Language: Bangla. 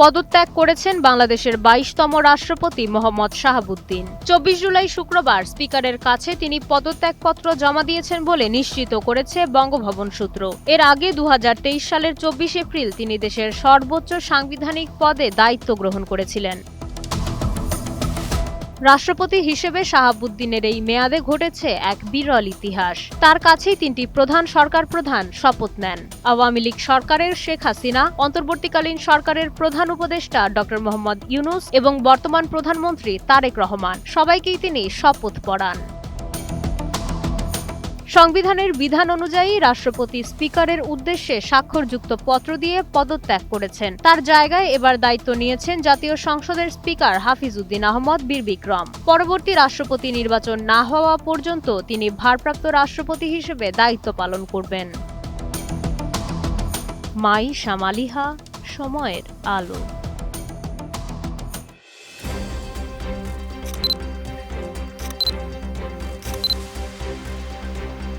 পদত্যাগ করেছেন বাংলাদেশের ২২তম রাষ্ট্রপতি মোহাম্মদ শাহাবুদ্দিন। ২৪ জুলাই শুক্রবার স্পিকারের কাছে তিনি পদত্যাগপত্র জমা দিয়েছেন বলে নিশ্চিত করেছে বঙ্গভবন সূত্র। এর আগে ২০২৩ সালের ২৪ এপ্রিল তিনি দেশের সর্বোচ্চ সাংবিধানিক পদে দায়িত্ব গ্রহণ করেছিলেন। রাষ্ট্রপতি হিসেবে শাহাবুদ্দিনের এই মেয়াদে ঘটেছে এক বিরল ইতিহাস। তার কাছেই তিনটি প্রধান সরকার প্রধান শপথ নেন। আওয়ামী লীগ সরকারের শেখ হাসিনা, অন্তর্বর্তীকালীন সরকারের প্রধান উপদেষ্টা ডক্টর মোহাম্মদ ইউনূস এবং বর্তমান প্রধানমন্ত্রী তারেক রহমান, সবাইকেই তিনি শপথ পড়ান। সংবিধানের বিধান অনুযায়ী রাষ্ট্রপতি স্পিকারের উদ্দেশ্যে স্বাক্ষরযুক্ত পত্র দিয়ে পদত্যাগ করেছেন। তার জায়গায় এবার দায়িত্ব নিয়েছেন জাতীয় সংসদের স্পিকার হাফিজ উদ্দিন আহমদ বীর বিক্রম। পরবর্তী রাষ্ট্রপতি নির্বাচন না হওয়া পর্যন্ত তিনি ভারপ্রাপ্ত রাষ্ট্রপতি হিসেবে দায়িত্ব পালন করবেন। মাই শামালিহা, সময়ের আলো।